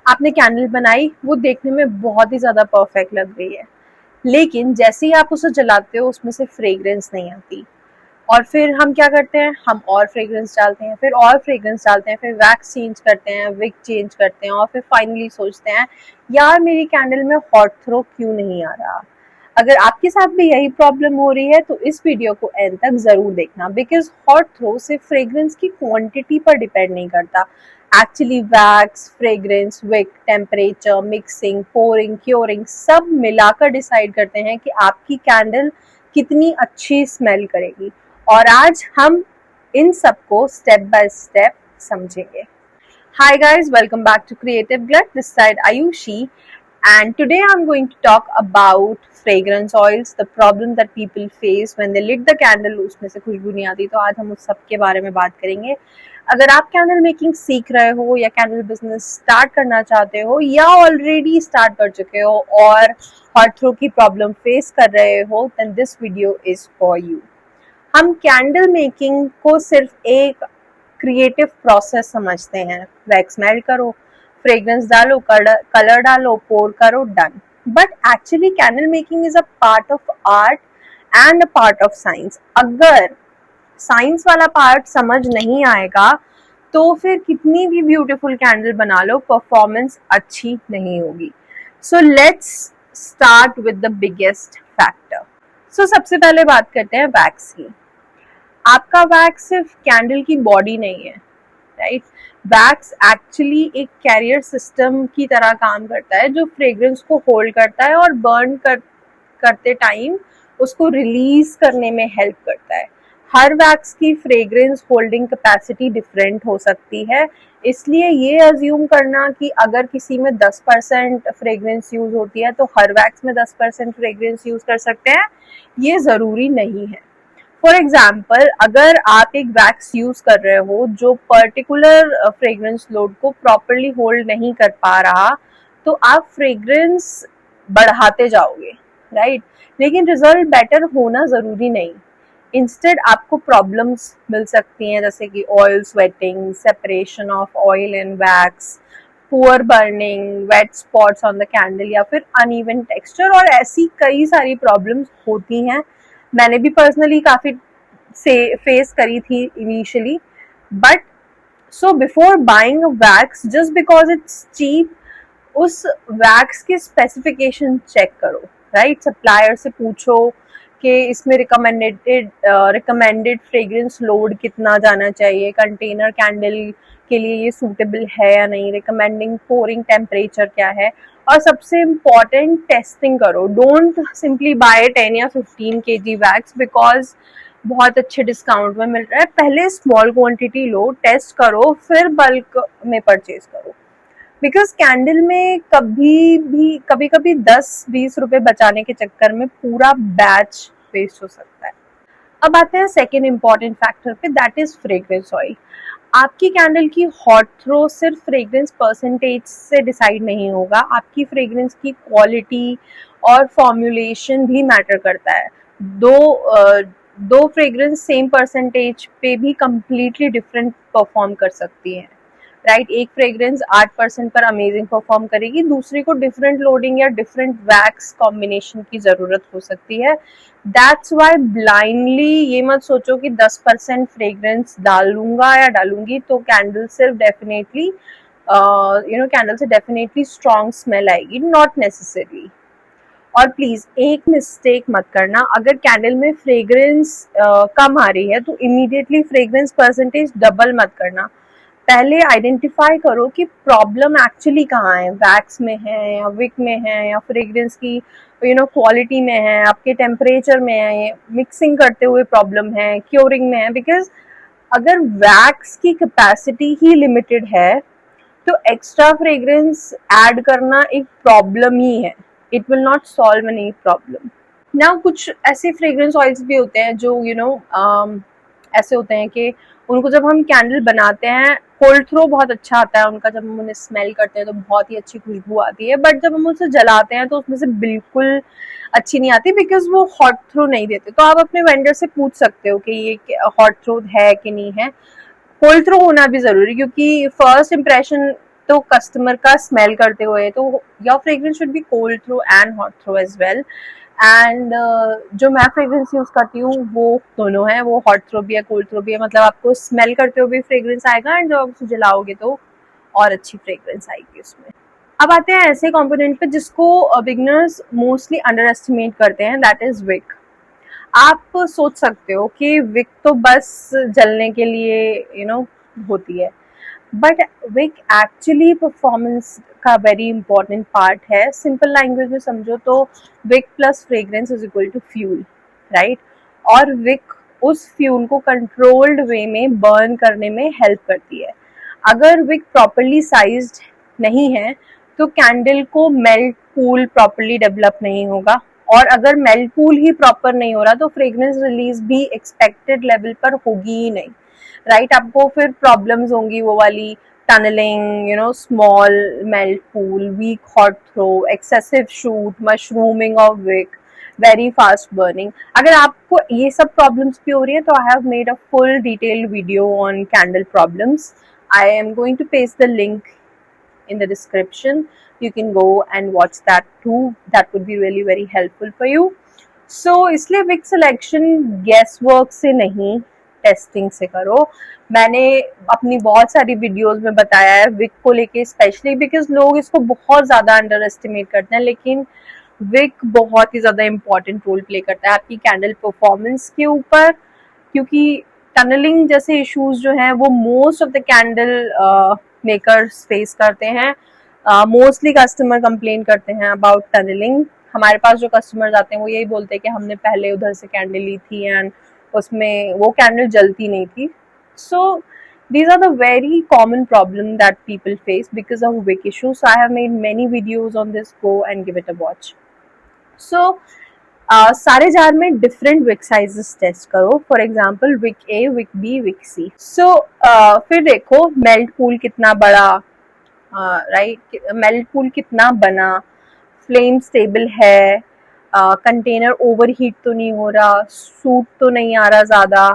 आपने कैंडल बनाई, वो देखने में बहुत ही ज़्यादा परफेक्ट लग रही है, लेकिन जैसे ही आप उसे जलाते हो उसमें से फ्रेग्रेंस नहीं आती। और फिर हम क्या करते हैं, हम और फ्रेग्रेंस डालते हैं, फिर और फ्रेग्रेंस डालते हैं, फिर वैक्स चेंज करते हैं, विक चेंज करते हैं, और फिर फाइनली सोचते हैं यार मेरी कैंडल में हॉट थ्रो क्यों नहीं आ रहा। अगर आपके साथ भी यही प्रॉब्लम हो रही है तो इस वीडियो को एंड तक जरूर देखना, बिकॉज हॉट थ्रो सिर्फ फ्रेग्रेंस की क्वांटिटी पर डिपेंड नहीं करता। Actually wax, fragrance, wick, temperature, mixing, pouring, curing सब मिलाकर डिसाइड करते हैं कि आपकी कैंडल कितनी अच्छी स्मेल करेगी। और आज हम इन सबको स्टेप बाय स्टेप समझेंगे। Hi guys, welcome back to Creative Glut. This side Ayushi, and today I'm going to talk about fragrance oils, the problem that people face when they lit the candle, उसमें से खुशबू नहीं आती। तो आज हम उस सब के बारे में बात करेंगे। अगर आप कैंडल मेकिंग सीख रहे हो या कैंडल बिजनेस स्टार्ट करना चाहते हो या ऑलरेडी स्टार्ट कर चुके हो और हॉट थ्रो की प्रॉब्लम फेस कर रहे हो, then this video is for you. हम कैंडल मेकिंग को सिर्फ एक क्रिएटिव प्रोसेस समझते हैं। वैक्स मेल्ट करो, फ्रेग्रेंस डालो, कलर डालो, पोर करो, done. But actually candle making is a part of art and a part of science. अगर साइंस वाला पार्ट समझ नहीं आएगा तो फिर कितनी भी ब्यूटीफुल कैंडल बना लो, परफॉर्मेंस अच्छी नहीं होगी। So let's start with the biggest factor. So सबसे पहले बात करते हैं वैक्स की। आपका वैक्स सिर्फ कैंडल की बॉडी नहीं है, राइट। वैक्स एक्चुअली एक कैरियर सिस्टम की तरह काम करता है जो फ्रेग्रेंस को होल्ड करता है और करते टाइम उसको रिलीज करने में हेल्प करता है। हर वैक्स की फ्रेग्रेंस होल्डिंग कैपेसिटी डिफरेंट हो सकती है, इसलिए ये अज्यूम करना कि अगर किसी में 10% फ्रेग्रेंस यूज होती है तो हर वैक्स में 10% फ्रेग्रेंस यूज कर सकते हैं, ये ज़रूरी नहीं है। फॉर एग्जाम्पल, अगर आप एक वैक्स यूज कर रहे हो जो पर्टिकुलर फ्रेग्रेंस लोड को प्रॉपरली होल्ड नहीं कर पा रहा, तो आप फ्रेग्रेंस बढ़ाते जाओगे, राइट। लेकिन रिजल्ट बेटर होना जरूरी नहीं। इंस्टेड आपको प्रॉब्लम्स मिल सकती हैं, जैसे कि oil sweating, separation of oil and wax, poor burning, wet spots on the candle, या फिर अनइवन टेक्सचर, और ऐसी कई सारी प्रॉब्लम्स होती हैं। मैंने भी पर्सनली काफ़ी से फेस करी थी initially. But so before buying a wax just because it's cheap, उस वैक्स के स्पेसिफिकेशन चेक करो, राइट। सप्लायर से पूछो कि इसमें रिकमेंडेड फ्रेग्रेंस लोड कितना जाना चाहिए, कंटेनर कैंडल के लिए ये सूटेबल है या नहीं, रिकमेंडिंग पोरिंग टेम्परेचर क्या है, और सबसे इम्पॉर्टेंट टेस्टिंग करो। डोंट सिंपली बाय 10 या 15 kg वैक्स बिकॉज बहुत अच्छे डिस्काउंट में मिल रहा है। पहले स्मॉल क्वांटिटी लो, टेस्ट करो, फिर बल्क में परचेज करो। बिकॉज कैंडल में कभी कभी 10-20 रुपए बचाने के चक्कर में पूरा बैच वेस्ट हो सकता है। अब आते हैं सेकेंड इंपॉर्टेंट फैक्टर पे, दैट इज फ्रेग्रेंस ऑयल। आपकी कैंडल की हॉट थ्रो सिर्फ फ्रेग्रेंस परसेंटेज से डिसाइड नहीं होगा, आपकी फ्रेग्रेंस की क्वालिटी और फॉर्मुलेशन भी मैटर करता है। दो फ्रेग्रेंस सेम परसेंटेज पे भी कंप्लीटली डिफरेंट परफॉर्म कर सकती है, राइट। एक फ्रेग्रेंस 8% पर अमेजिंग परफॉर्म करेगी, दूसरी को डिफरेंट लोडिंग या डिफरेंट वैक्स कॉम्बिनेशन की जरूरत हो सकती है। दैट्स वाई ब्लाइंडली ये मत सोचो कि 10% फ्रेग्रेंस डालूंगा या डालूंगी तो कैंडल से डेफिनेटली स्ट्रॉन्ग स्मेल आएगी, नॉट नेसेसरी। और प्लीज एक मिस्टेक मत करना, अगर कैंडल में फ्रेग्रेंस कम आ रही है तो इमीडिएटली फ्रेग्रेंस परसेंटेज डबल मत करना। पहले आइडेंटिफाई करो कि प्रॉब्लम एक्चुअली कहाँ है, वैक्स में है या विक में है या फ्रेग्रेंस की क्वालिटी में है, आपके टेम्परेचर में है, मिक्सिंग करते हुए प्रॉब्लम है, क्योरिंग में है। बिकॉज अगर वैक्स की कैपेसिटी ही लिमिटेड है तो एक्स्ट्रा फ्रेग्रेंस ऐड करना एक प्रॉब्लम ही है, it will not solve any problem. Now कुछ ऐसे फ्रेग्रेंस ऑयल्स भी होते हैं जो ऐसे होते हैं कि उनको जब हम कैंडल बनाते हैं, होल्ड थ्रो बहुत अच्छा आता है उनका, जब हम उन्हें स्मेल करते हैं तो बहुत ही अच्छी खुशबू आती है। बट जब हम उसे जलाते हैं तो उसमें से बिल्कुल अच्छी नहीं आती, बिकॉज वो हॉट थ्रो नहीं देते। तो आप अपने वेंडर से पूछ सकते हो कि ये हॉट थ्रो है कि नहीं है। होल्ड थ्रो होना भी जरूरी, क्योंकि फर्स्ट इम्प्रेशन तो कस्टमर का स्मेल करते हुए, तो your fragrance should be cold throw and hot throw as well. And जो मैं फ्रेग्रेंस यूज करती हूँ वो दोनों है, वो हॉट थ्रो भी है, कोल्ड थ्रो भी है, मतलब आपको स्मेल करते हुए भी फ्रेग्रेंस आएगा एंड जब आप उसे जलाओगे तो और अच्छी फ्रेग्रेंस आएगी उसमें। अब आते हैं ऐसे कंपोनेंट पे जिसको बिगनर्स मोस्टली अंडर एस्टिमेट करते हैं, दैट इज विक। आप सोच सकते हो कि विक तो बस जलने के लिए होती है, बट विक एक्चुअली परफॉर्मेंस का वेरी इंपॉर्टेंट पार्ट है। सिंपल लैंग्वेज में समझो तो wick plus fragrance is equal to fuel, right. और विक उस फ्यूल को कंट्रोल्ड वे में बर्न करने में हेल्प करती है। अगर विक प्रॉपरली साइज्ड नहीं है तो कैंडल को मेल्ट पूल प्रॉपरली डेवलप नहीं होगा, और अगर मेल्ट पूल ही प्रॉपर नहीं हो रहा तो फ्रेग्रेंस रिलीज भी एक्सपेक्टेड लेवल पर होगी ही नहीं, राइट। आपको फिर प्रॉब्लम्स होंगी वो वाली, tunnelling, small melt pool, weak hot throw, excessive soot, mushrooming of wick, very fast burning. अगर आपको ये सब प्रॉब्लम्स भी हो रही है तो I have made a full detailed video on candle problems. I am going to paste the link in the description. You can go and watch that too. That would be really very helpful for you. So इसलिए Wick selection guess work से नहीं, testing से करो। मैंने अपनी बहुत सारी videos में बताया है विक को लेके, स्पेशली बिकॉज लोग इसको बहुत ज़्यादा अंडर एस्टिमेट करते हैं, लेकिन विक बहुत ही ज़्यादा इंपॉर्टेंट रोल प्ले करता है आपकी कैंडल परफॉर्मेंस के ऊपर, क्योंकि टनलिंग जैसे इश्यूज जो हैं वो most of the candle makers face करते हैं। मोस्टली कस्टमर कंप्लेन करते हैं अबाउट टनलिंग। हमारे पास जो कस्टमर्स आते हैं वो यही बोलते हैं कि हमने पहले उधर से कैंडल ली थी एंड उसमें वो कैंडल जलती नहीं थी। सो these are the very common problem that people face because of wick issues. So I have made many videos on this. Go and give it a watch. So सारे jar में different wick sizes test करो। For example wick A, wick B, wick C. So फिर देखो melt pool कितना बड़ा, right, melt pool कितना बना, flame stable है, कंटेनर ओवरहीट तो नहीं हो रहा, सूट तो नहीं आ रहा ज़्यादा,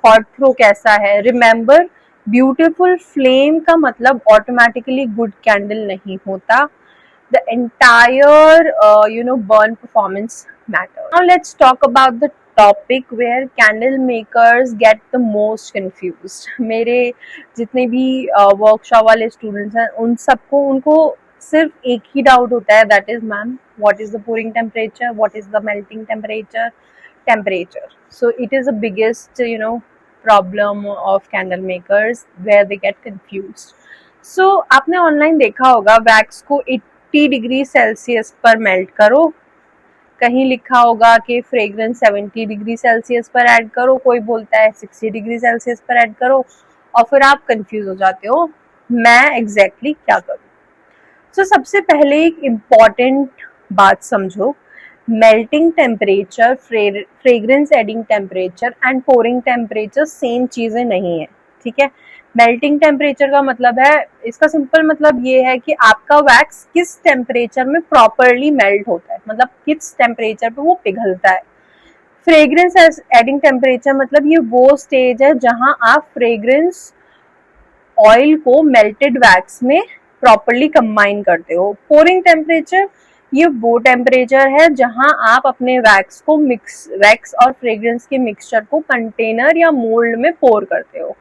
हॉट थ्रो कैसा है। रिमेंबर, ब्यूटीफुल फ्लेम का मतलब ऑटोमेटिकली गुड कैंडल नहीं होता। The entire burn performance matter. Now let's talk about the topic where candle makers get the most confused. मेरे जितने भी वर्कशॉप वाले स्टूडेंट्स हैं उन सबको, उनको सिर्फ एक ही डाउट होता है, that is ma'am what is the pouring temperature, what is the melting temperature. So it is the biggest problem of candle makers where they get confused. So आपने ऑनलाइन देखा होगा वैक्स को 80 डिग्री सेल्सियस पर melt करो, कहीं लिखा होगा कि फ्रेग्रेंस 70 डिग्री सेल्सियस पर ऐड करो, कोई बोलता है 60 डिग्री सेल्सियस पर ऐड करो, और फिर आप कंफ्यूज हो जाते हो मैं एग्जैक्टली क्या करूं। सो सबसे पहले एक इम्पॉर्टेंट बात समझो, melting temperature, fragrance adding temperature and pouring temperature same चीजें नहीं है, ठीक है। मेल्टिंग टेम्परेचर का मतलब है, इसका सिंपल मतलब ये है कि आपका वैक्स किस टेम्परेचर में प्रॉपरली मेल्ट होता है, मतलब किस टेम्परेचर पे वो पिघलता है। फ्रेग्रेंस एडिंग टेम्परेचर मतलब ये वो स्टेज है जहां आप फ्रेग्रेंस ऑयल को मेल्टेड वैक्स में प्रॉपरली कंबाइन करते हो। पोरिंग टेम्परेचर ये वो टेम्परेचर है जहां आप अपने वैक्स को वैक्स और फ्रेग्रेंस के मिक्सचर को कंटेनर या मोल्ड में पोर करते हो।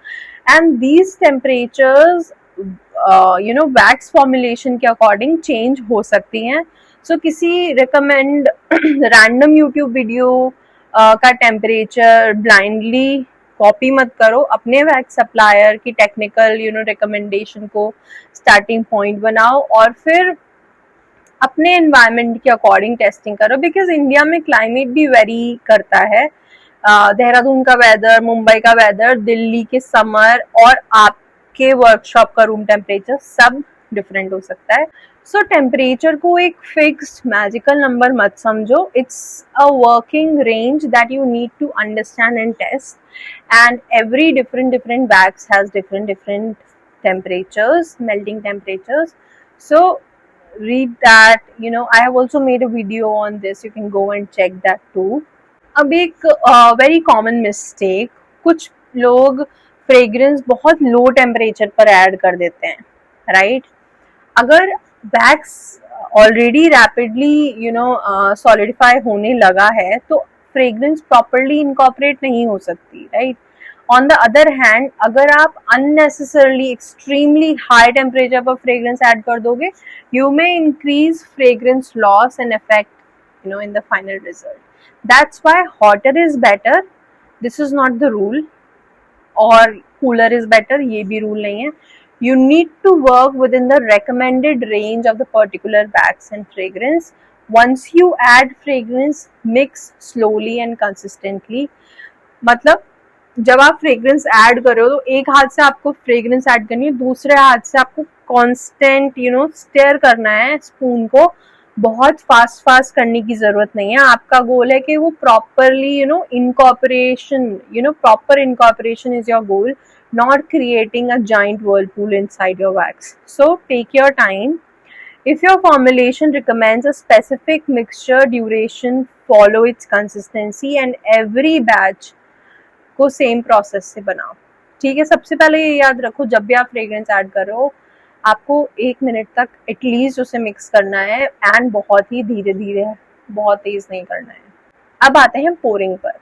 And these temperatures wax formulation के अकॉर्डिंग चेंज हो सकती हैं। सो किसी रिकमेंड रैंडम यूट्यूब वीडियो का टेम्परेचर ब्लाइंडली कॉपी मत करो, अपने वैक्स सप्लायर की टेक्निकल रिकमेंडेशन को स्टार्टिंग पॉइंट बनाओ और फिर अपने एनवायरनमेंट के अकॉर्डिंग टेस्टिंग करो, बिकॉज इंडिया में क्लाइमेट भी वेरी करता है। देहरादून का वेदर, मुंबई का वेदर, दिल्ली के समर और आपके वर्कशॉप का रूम टेम्परेचर सब डिफरेंट हो सकता है। सो टेम्परेचर को एक फिक्स्ड मैजिकल नंबर मत समझो, it's a working range that you need to understand and test, and every different wax has different temperatures, melting temperatures. So read that, I have also made a video on this, you can go and check that too. अब एक very common mistake, कुछ लोग fragrance बहुत low temperature पर add कर देते हैं, right. अगर वैक्स ऑलरेडी रैपिडली सॉलिडिफाई होने लगा है तो फ्रेग्रेंस प्रॉपरली इनकॉर्पोरेट नहीं हो सकती, right. On the other hand अगर आप अननेसेसरली एक्सट्रीमली हाई टेम्परेचर पर फ्रेग्रेंस ऐड कर दोगे, you may increase fragrance loss and effect in the final result. That's why hotter is better. This is not the rule. और cooler is better, ये भी rule नहीं है. You need to work within the recommended range of the particular wax and fragrance. Once you add fragrance, mix slowly and consistently. मतलब जब आप fragrance add कर रहे हो तो एक हाथ से आपको फ्रेग्रेंस ऐड करनी है, दूसरे हाथ से आपको कांस्टेंट स्टेयर करना है स्पून को. बहुत फास्ट करने की जरूरत नहीं है. आपका गोल है कि वो properly proper incorporation is your goal, not creating a giant whirlpool inside your wax. So take your time. If your formulation recommends a specific mixture duration, follow its consistency and every batch को same process से बनाओ. ठीक है, सबसे पहले ये याद रखो जब भी आप फ्रेग्रेंस ऐड कर रहे हो आपको 1 मिनट तक एटलीस्ट उसे मिक्स करना है एंड बहुत ही धीरे धीरे, बहुत तेज नहीं करना है. अब आते हैं पोरिंग पर.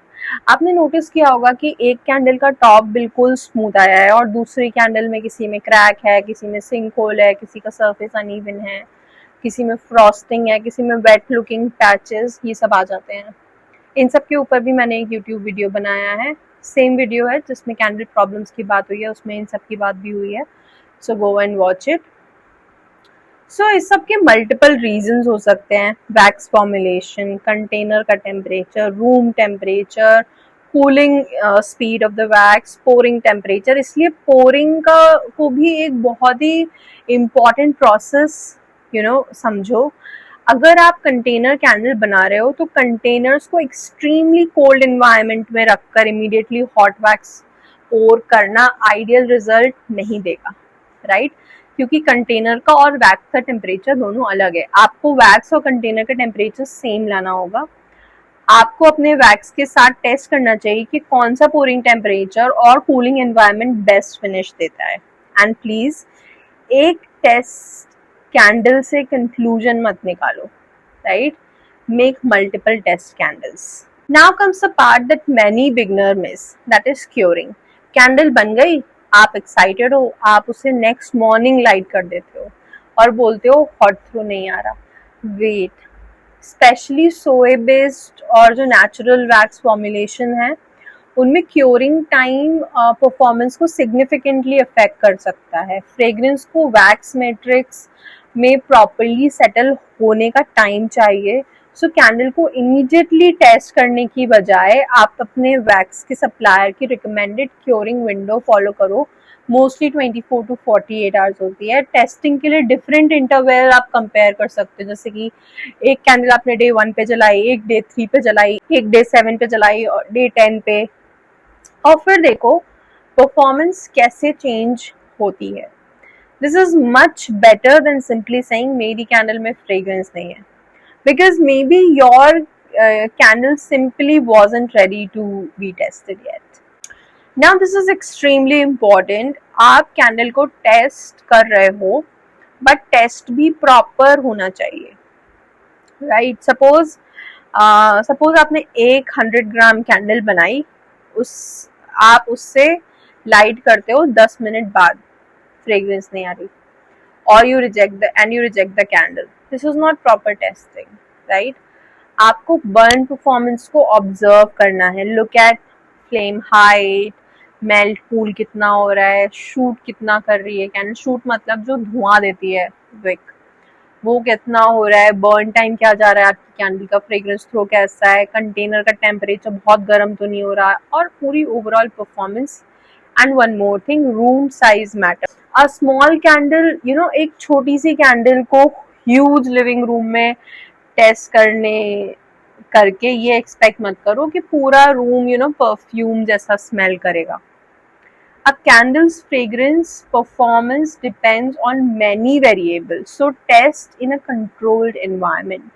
आपने नोटिस किया होगा कि एक कैंडल का टॉप बिल्कुल स्मूथ आया है और दूसरी कैंडल में किसी में क्रैक है, किसी में सिंक होल है, किसी का सरफेस अनइवन है, किसी में फ्रॉस्टिंग है, किसी में वेट लुकिंग पैचेस, ये सब आ जाते हैं. इन सब के ऊपर भी मैंने एक यूट्यूब वीडियो बनाया है. सेम वीडियो है जिसमें कैंडल प्रॉब्लम्स की बात हुई है, उसमें इन सब की बात भी हुई है. सो गो एंड वॉच इट. सो इस सब के मल्टीपल रीजंस हो सकते हैं. वैक्स फॉर्मुलेशन, कंटेनर का temperature, room temperature, cooling speed of the wax, pouring temperature. इसलिए पोरिंग का को भी एक बहुत ही इम्पॉर्टेंट प्रोसेस समझो. अगर आप कंटेनर कैंडल बना रहे हो तो कंटेनर्स को एक्सट्रीमली कोल्ड एनवायरनमेंट में रखकर इमीडिएटली हॉट वैक्स पोर करना आइडियल रिजल्ट नहीं देगा, राइट. क्योंकि कंटेनर का और वैक्स का टेम्परेचर दोनों अलग है. आपको वैक्स और कंटेनर का टेम्परेचर सेम लाना होगा. आपको अपने वैक्स के साथ टेस्ट करना चाहिए कि कौन सा पोरिंग टेम्परेचर और कूलिंग एनवायरनमेंट बेस्ट फिनिश देता है. एंड प्लीज एक टेस्ट कैंडल से कंक्लूजन मत निकालो, right. Make multiple test candles. Now comes the part that many beginner miss, that is curing. Candle बन गई, आप एक्साइटेड हो, आप उसे नेक्स्ट मॉर्निंग लाइट कर देते हो और बोलते हो हॉट थ्रो नहीं आ रहा. वेट. स्पेशली सोए बेस्ड और जो नेचुरल वैक्स फॉर्मुलेशन है उनमें क्योरिंग टाइम परफॉर्मेंस को सिग्निफिकेंटली अफेक्ट कर सकता है. फ्रेग्रेंस को वैक्स मैट्रिक्स में प्रॉपरली सेटल होने का टाइम चाहिए. सो कैंडल को इमीडिएटली टेस्ट करने की बजाय आप अपने वैक्स के सप्लायर की रिकमेंडेड क्योरिंग विंडो फॉलो करो. मोस्टली 24 to 48 आवर्स होती है. टेस्टिंग के लिए डिफरेंट इंटरवल आप कंपेयर कर सकते हो. जैसे कि एक कैंडल आपने डे 1 पे जलाई, एक डे 3 पे जलाई, एक डे 7 पे जलाई और डे 10 पे, और फिर देखो परफॉर्मेंस कैसे चेंज होती है. This is much better than simply saying मेरी कैंडल में फ्रेग्रेंस नहीं है, because may be your candle simply wasn't ready to be tested yet. Now this is extremely important. आप कैंडल को टेस्ट कर रहे हो बट टेस्ट भी प्रॉपर होना चाहिए, राइट. सपोज आपने एक 100 ग्राम कैंडल बनाई, आप उससे लाइट करते हो 10 मिनट बाद, फ्रेग्रेंस नहीं आ रही और you reject the candle. This is not proper testing, right. आपको बर्न परफॉर्मेंस को ऑब्जर्व करना है. Look at flame height, melt cool कितना हो रहा है, शूट कितना कर रही है कैंडल. शूट मतलब जो धुआं देती है विक, वो कितना हो रहा है, बर्न टाइम क्या जा रहा है आपकी कैंडल का, फ्रेग्रेंस थ्रो कैसा है, कंटेनर का टेम्परेचर बहुत गर्म तो नहीं हो रहा, और पूरी overall performance. And one more thing, room size matter. A small candle एक छोटी सी कैंडल को ह्यूज लिविंग रूम में टेस्ट करके ये एक्सपेक्ट मत करो कि पूरा रूम परफ्यूम जैसा स्मेल करेगा. A candle's fragrance performance depends on many variables, so test in a controlled environment.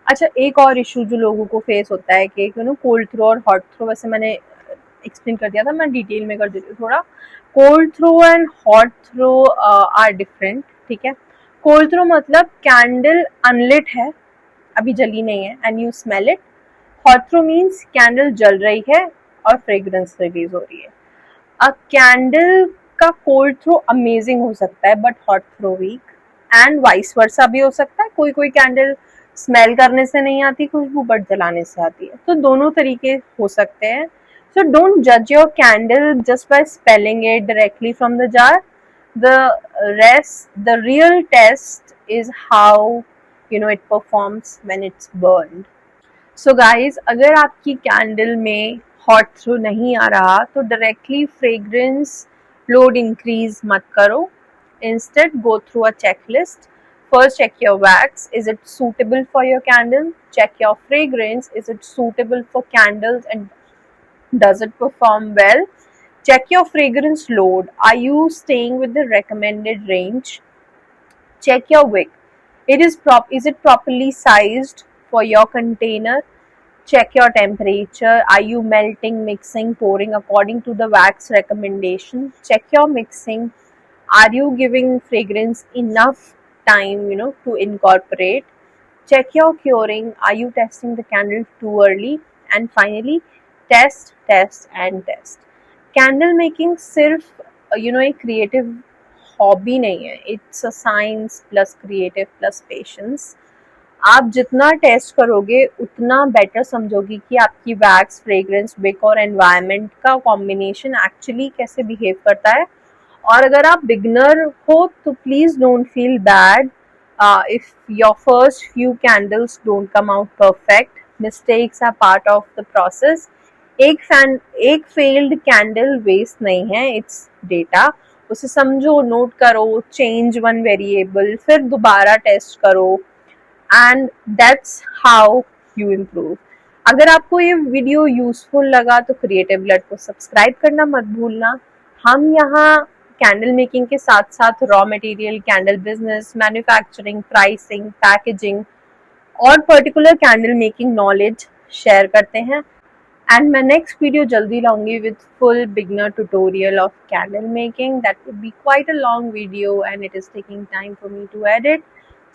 अच्छा, एक और इशू जो लोगों को फेस होता है कि कोल्ड थ्रो और हॉट थ्रो, वैसे मैंने एक्सप्लेन कर दिया था, मैं डिटेल में कर देती हूँ थोड़ा. Cold throw and hot throw are different, ठीक है. कोल्ड थ्रो मतलब कैंडल अनलिट है, अभी जली नहीं है, and you smell it. Hot throw means candle जल रही है और फ्रेग्रेंस रिलीज हो रही है. अ कैंडल का कोल्ड थ्रो अमेजिंग हो सकता है but hot throw weak, and vice versa भी हो सकता है. कोई कोई कैंडल स्मेल करने से नहीं आती खुशबू बट जलाने से आती है. तो दोनों तरीके हो सकते हैं. So don't judge your candle just by smelling it directly from the jar. The real test is how it performs when it's burned. So guys, अगर आपकी कैंडल में हॉट थ्रो नहीं आ रहा तो डायरेक्टली फ्रेग्रेंस लोड इंक्रीज मत करो. Instead, go through a checklist. First, check your wax. Is it suitable for your candle? Check your fragrance. Is it suitable for candles and does it perform well? Check your fragrance load. Are you staying with the recommended range? Check your wick. Is it properly sized for your container? Check your temperature. Are you melting, mixing, pouring according to the wax recommendation? Check your mixing. Are you giving fragrance enough time, to incorporate? Check your curing. Are you testing the candle too early? And finally, test, test and test. Candle making सिर्फ एक creative hobby नहीं है. It's a science plus creative plus patience. आप जितना test करोगे उतना better समझोगे कि आपकी वैक्स, फ्रेग्रेंस, विक और एनवायरनमेंट का कॉम्बिनेशन एक्चुअली कैसे बिहेव करता है. और अगर आप बिगनर हो तो please don't feel bad if your first few candles don't come out perfect. Mistakes are part of the process. एक फेल्ड कैंडल वेस्ट नहीं है, इट्स डेटा. उसे समझो, नोट करो, चेंज वन वेरिएबल, फिर दोबारा टेस्ट करो, and that's how you improve. अगर आपको ये वीडियो यूजफुल लगा तो क्रिएटिव ब्लड को सब्सक्राइब करना मत भूलना. हम यहाँ कैंडल मेकिंग के साथ साथ raw material, candle business, manufacturing, pricing, packaging और particular candle making knowledge share करते हैं. एंड मैं नेक्स्ट वीडियो जल्दी लाऊंगी with full beginner tutorial of candle making. That would be quite a long video and it is taking time for me to edit.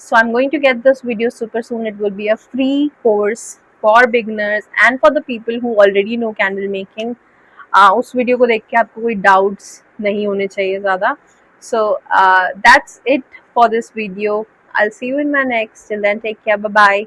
So I'm going to get this video super soon. It will be a free course for beginners and for the people who already know candle making. उस video को देख के आपको कोई doubts नहीं होने चाहिए ज़्यादा. So that's it for this video. I'll see you in my next. Till then, take care. Bye bye.